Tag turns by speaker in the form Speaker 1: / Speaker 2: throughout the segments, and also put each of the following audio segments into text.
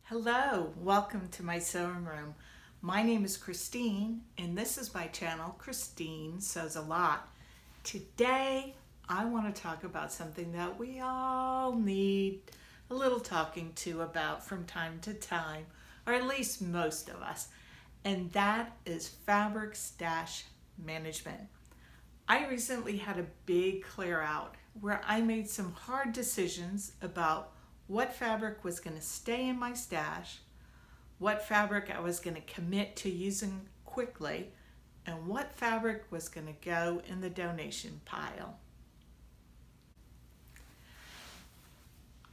Speaker 1: Hello, welcome to my sewing room. My name is Christine and this is my channel, Christine Sews a Lot. Today I want to talk about something that we all need a little talking to about from time to time, or at least most of us, and that is fabric stash management. I recently had a big clear out where I made some hard decisions about what fabric was going to stay in my stash, what fabric I was going to commit to using quickly, and what fabric was going to go in the donation pile.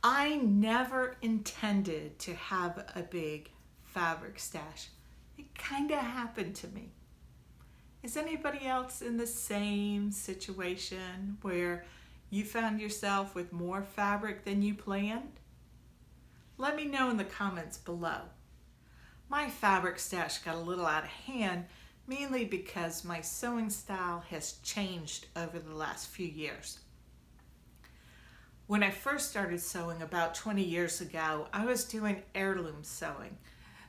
Speaker 1: I never intended to have a big fabric stash. It kind of happened to me. Is anybody else in the same situation where you found yourself with more fabric than you planned? Let me know in the comments below. My fabric stash got a little out of hand, mainly because my sewing style has changed over the last few years. When I first started sewing about 20 years ago, I was doing heirloom sewing.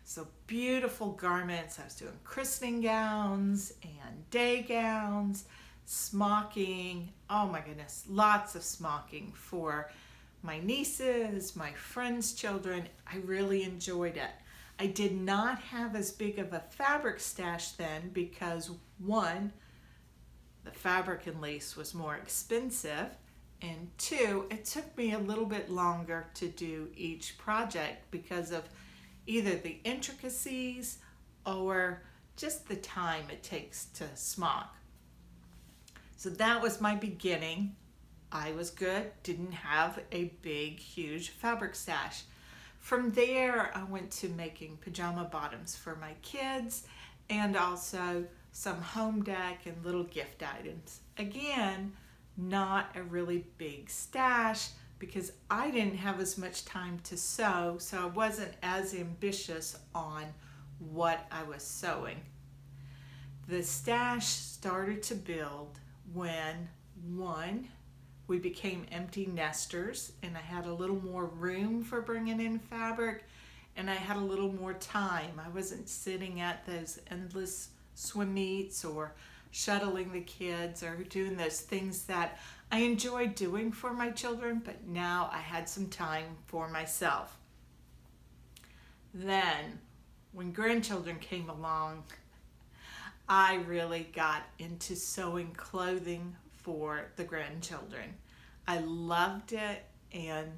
Speaker 1: So beautiful garments. I was doing christening gowns and day gowns, smocking. Oh my goodness, lots of smocking for my nieces, my friends' children. I really enjoyed it. I did not have as big of a fabric stash then because one, the fabric and lace was more expensive, and two, it took me a little bit longer to do each project because of either the intricacies or just the time it takes to smock. So that was my beginning. I was good, didn't have a big, huge fabric stash. From there, I went to making pajama bottoms for my kids and also some home deck and little gift items. Again, not a really big stash because I didn't have as much time to sew, so I wasn't as ambitious on what I was sewing. The stash started to build when, one, we became empty nesters and I had a little more room for bringing in fabric and I had a little more time. I wasn't sitting at those endless swim meets or shuttling the kids or doing those things that I enjoyed doing for my children, but now I had some time for myself. Then, when grandchildren came along, I really got into sewing clothing for the grandchildren. I loved it and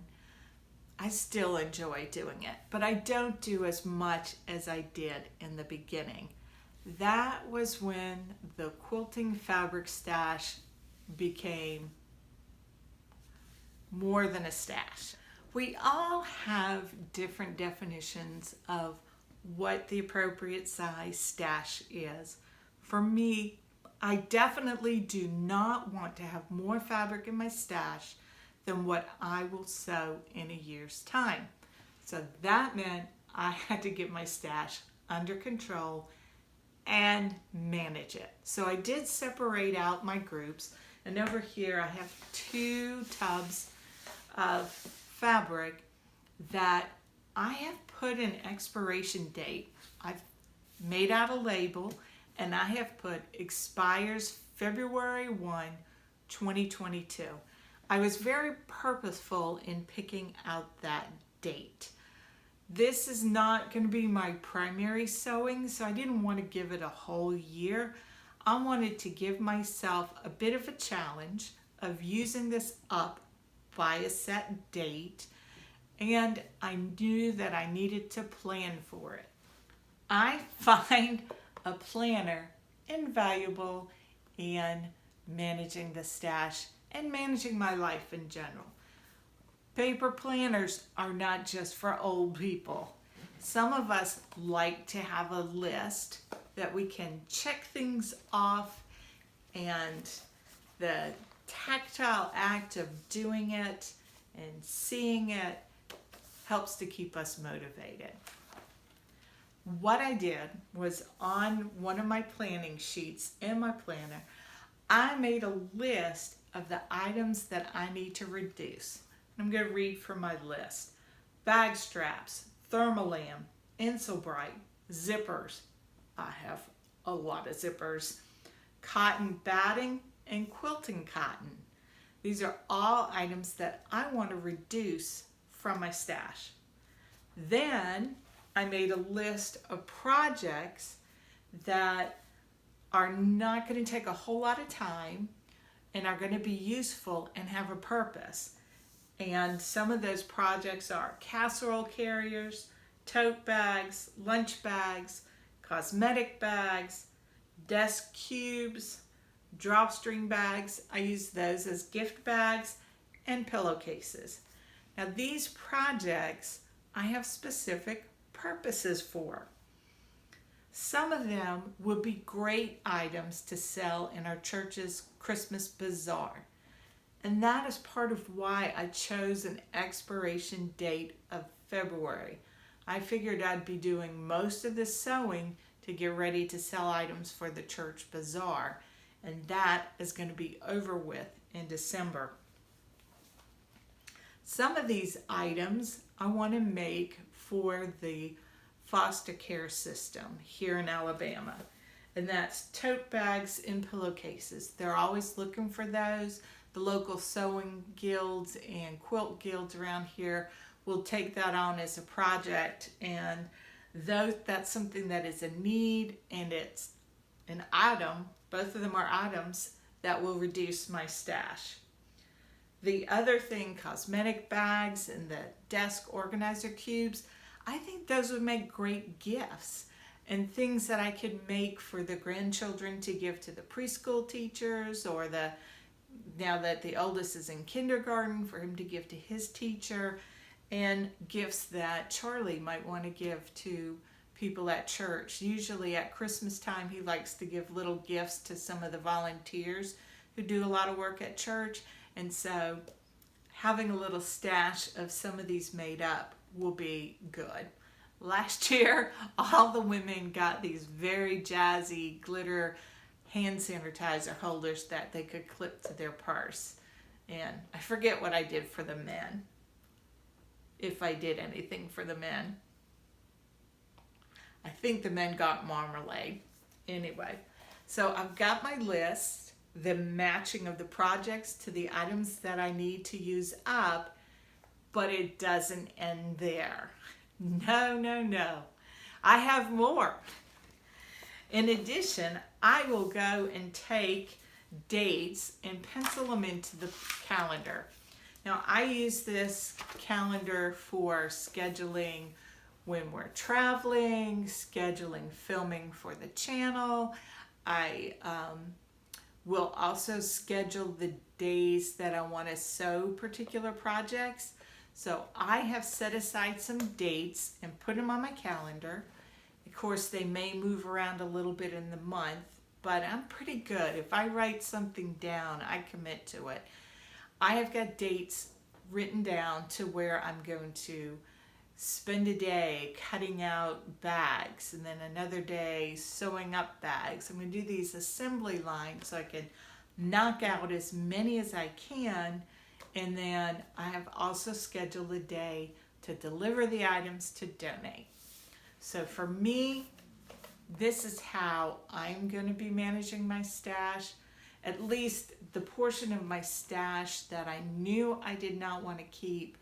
Speaker 1: I still enjoy doing it, but I don't do as much as I did in the beginning. That was when the quilting fabric stash became more than a stash. We all have different definitions of what the appropriate size stash is. For me, I definitely do not want to have more fabric in my stash than what I will sew in a year's time. So that meant I had to get my stash under control and manage it. So I did separate out my groups, and over here I have 2 tubs of fabric that I have put an expiration date. I've made out a label and I have put expires February 1, 2022. I was very purposeful in picking out that date. This is not going to be my primary sewing, so I didn't want to give it a whole year. I wanted to give myself a bit of a challenge of using this up by a set date, and I knew that I needed to plan for it. I find a planner invaluable in managing the stash and managing my life in general. Paper planners are not just for old people. Some of us like to have a list that we can check things off, and the tactile act of doing it and seeing it helps to keep us motivated. What I did was on one of my planning sheets in my planner, I made a list of the items that I need to reduce. I'm going to read from my list. Bag straps, Thermolam, Insulbright, zippers. I have a lot of zippers. Cotton batting and quilting cotton. These are all items that I want to reduce from my stash. Then I made a list of projects that are not going to take a whole lot of time and are going to be useful and have a purpose. And some of those projects are casserole carriers, tote bags, lunch bags, cosmetic bags, desk cubes, drawstring bags. I use those as gift bags, and pillowcases. Now these projects I have specific purposes for. Some of them would be great items to sell in our church's Christmas bazaar. And that is part of why I chose an expiration date of February. I figured I'd be doing most of the sewing to get ready to sell items for the church bazaar. And that is going to be over with in December. Some of these items I want to make for the foster care system here in Alabama. And that's tote bags and pillowcases. They're always looking for those. The local sewing guilds and quilt guilds around here will take that on as a project. And though that's something that is a need and it's an item, both of them are items that will reduce my stash. The other thing, cosmetic bags and the desk organizer cubes, I think those would make great gifts and things that I could make for the grandchildren to give to the preschool teachers, or now that the oldest is in kindergarten, for him to give to his teacher, and gifts that Charlie might want to give to people at church. Usually at Christmas time, he likes to give little gifts to some of the volunteers who do a lot of work at church. And so having a little stash of some of these made up will be good. Last year, all the women got these very jazzy glitter hand sanitizer holders that they could clip to their purse. And I forget what I did for the men, if I did anything for the men. I think the men got marmalade. Anyway, so I've got my list, the matching of the projects to the items that I need to use up, but it doesn't end there. No. I have more. In addition, I will go and take dates and pencil them into the calendar. Now, I use this calendar for scheduling when we're traveling, scheduling filming for the channel. I will also schedule the days that I want to sew particular projects. So I have set aside some dates and put them on my calendar. Of course, they may move around a little bit in the month, but I'm pretty good. If I write something down, I commit to it. I have got dates written down to where I'm going to spend a day cutting out bags, and then another day sewing up bags. I'm going to do these assembly lines so I can knock out as many as I can. And then I have also scheduled a day to deliver the items to donate. So for me, this is how I'm going to be managing my stash, at least the portion of my stash that I knew I did not want to keep,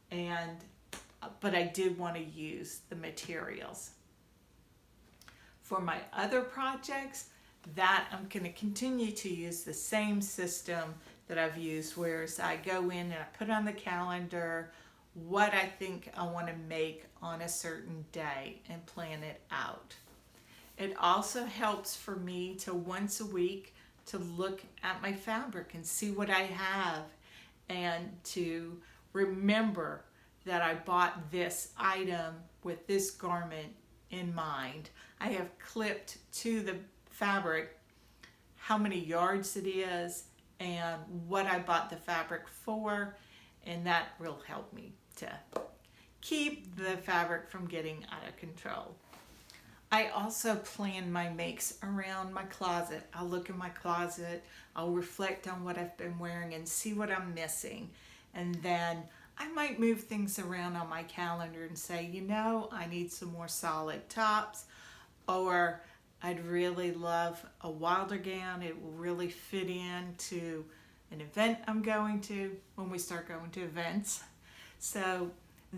Speaker 1: but I did want to use the materials. For my other projects, that I'm going to continue to use the same system that I've used, whereas I go in and I put on the calendar what I think I want to make on a certain day and plan it out. It also helps for me to once a week to look at my fabric and see what I have, and to remember that I bought this item with this garment in mind. I have clipped to the fabric how many yards it is and what I bought the fabric for, and that will help me to keep the fabric from getting out of control. I also plan my makes around my closet. I'll look in my closet, I'll reflect on what I've been wearing and see what I'm missing, and then I might move things around on my calendar and say, I need some more solid tops, or I'd really love a Wilder gown. It will really fit into an event I'm going to when we start going to events. So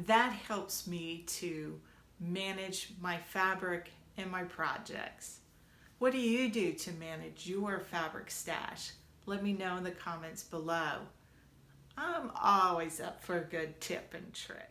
Speaker 1: that helps me to manage my fabric and my projects. What do you do to manage your fabric stash? Let me know in the comments below. I'm always up for a good tip and trick.